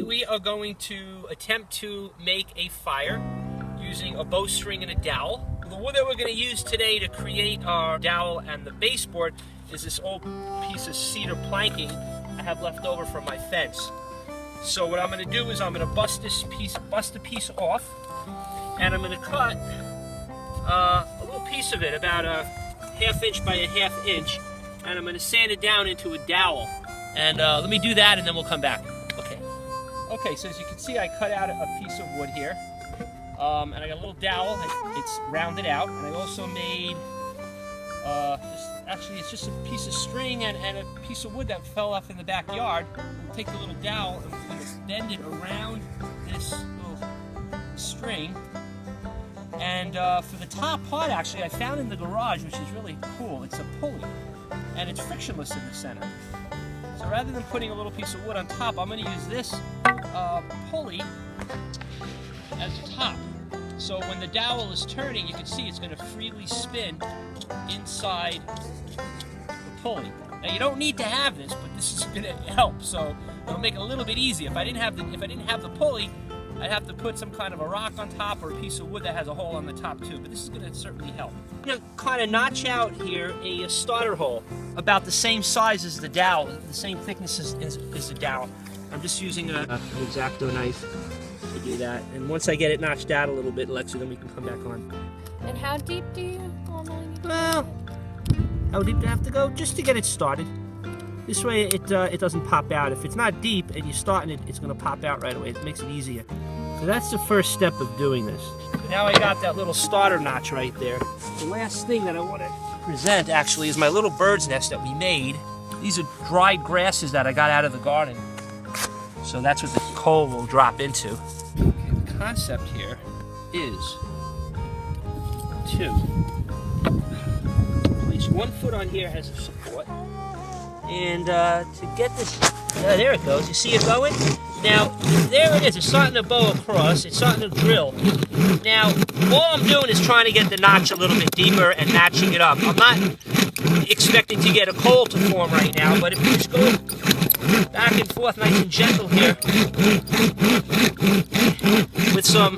we are going to attempt to make a fire using a bowstring and a dowel. The wood that we're going to use today to create our dowel and the baseboard is this old piece of cedar planking I have left over from my fence. So what I'm going to do is I'm going to bust the piece off, and I'm going to cut a little piece of it, about a ½ inch by a ½ inch, and I'm going to sand it down into a dowel. And let me do that, and then we'll come back. Okay, so as you can see, I cut out a piece of wood here, and I got a little dowel. It's rounded out, and I also made it's just a piece of string and a piece of wood that fell off in the backyard. We'll take the little dowel and we're going to bend it around this little string. And for the top part, actually, I found in the garage, which is really cool. It's a pulley, and it's frictionless in the center. So rather than putting a little piece of wood on top, I'm going to use this pulley as the top. So when the dowel is turning, you can see it's going to freely spin inside the pulley. Now you don't need to have this, but this is going to help. So it'll make it a little bit easier. If I didn't have the pulley, I'd have to put some kind of a rock on top or a piece of wood that has a hole on the top too. But this is going to certainly help. I'm going to kind of notch out here a starter hole about the same size as the dowel, the same thickness as the dowel. I'm just using an X-Acto knife to do that. And once I get it notched out a little bit, Alexa, then we can come back on. And how deep do you normally need to go? How deep do I have to go? Just to get it started. This way it doesn't pop out. If it's not deep and you're starting it, it's going to pop out right away. It makes it easier. So that's the first step of doing this. So now I got that little starter notch right there. The last thing that I want to present actually is my little bird's nest that we made. These are dried grasses that I got out of the garden. So that's what the coal will drop into. Okay, the concept here is to place 1 foot on here as a support. And to get this, there it goes. You see it going? Now, there it is. It's starting to bow across. It's starting to drill. Now, all I'm doing is trying to get the notch a little bit deeper and matching it up. I'm not expecting to get a coal to form right now, but if we just go back and forth nice and gentle here with some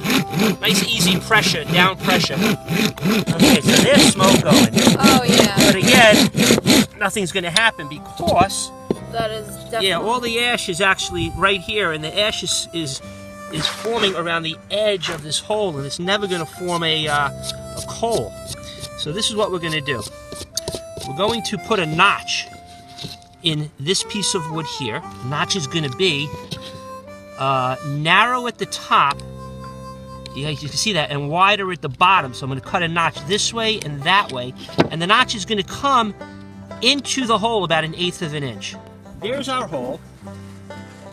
nice easy pressure, down pressure. Okay, so there's smoke going. Oh, yeah. But again, nothing's going to happen because that is definitely... Yeah, all the ash is actually right here, and the ash is forming around the edge of this hole, and it's never going to form a coal. So this is what we're going to do. We're going to put a notch in this piece of wood here. The notch is going to be narrow at the top. Yeah, you can see that, and wider at the bottom. So I'm going to cut a notch this way and that way, and the notch is going to come into the hole about 1/8 of an inch. There's our hole,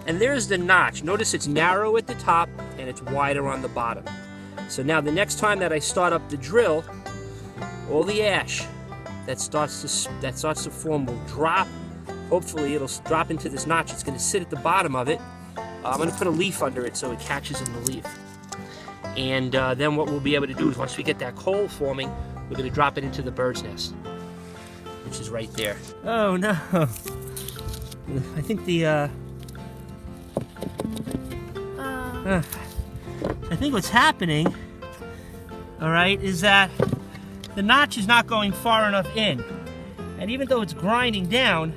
and there's the notch. Notice it's narrow at the top and it's wider on the bottom. So now the next time that I start up the drill, all the ash that starts to form will drop. Hopefully it'll drop into this notch. It's going to sit at the bottom of it. I'm going to put a leaf under it so it catches in the leaf. And then what we'll be able to do is once we get that coal forming, we're going to drop it into the bird's nest, which is right there. Oh no! I think I think what's happening, all right, is that the notch is not going far enough in. And even though it's grinding down,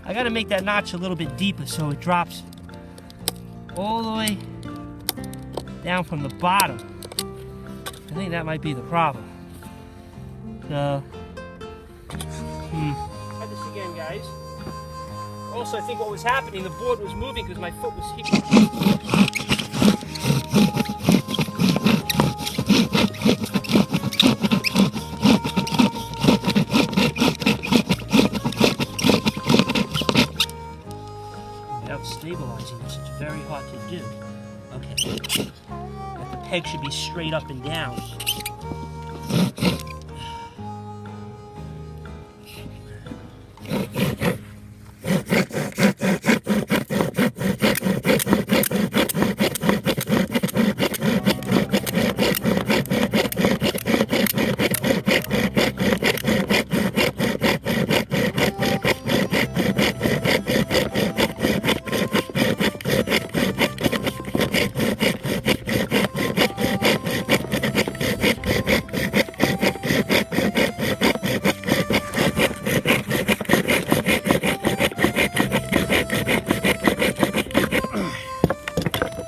I got to make that notch a little bit deeper so it drops all the way down from the bottom. I think that might be the problem. So, try this again, guys. Also, I think what was happening, the board was moving because my foot was here. Without stabilizing this, it's very hard to do. Okay. The peg should be straight up and down.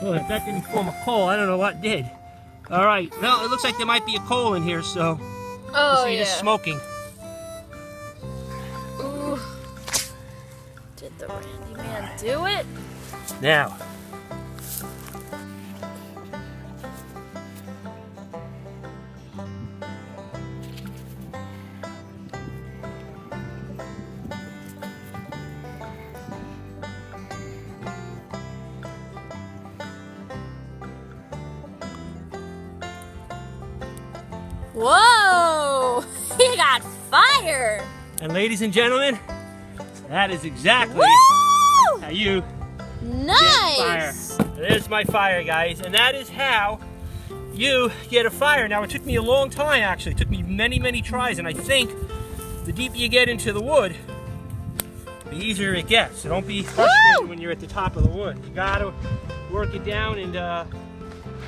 Oh, if that didn't form a coal, I don't know what did. All right. Well, it looks like there might be a coal in here, so Oh, see yeah. this smoking. Ooh. Did the Randy man do it? Now. Whoa! He got fire! And ladies and gentlemen, that is exactly Woo! how you Nice! get fire. There's my fire, guys, and that is how you get a fire. Now, it took me a long time, actually. It took me many, many tries, and I think the deeper you get into the wood, the easier it gets. So don't be frustrated when you're at the top of the wood. You gotta work it down and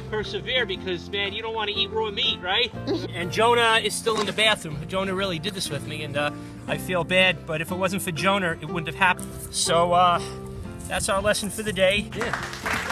persevere, because, man, you don't want to eat raw meat, right? And Jonah is still in the bathroom. Jonah really did this with me, and I feel bad, but if it wasn't for Jonah, it wouldn't have happened. So that's our lesson for the day. Yeah.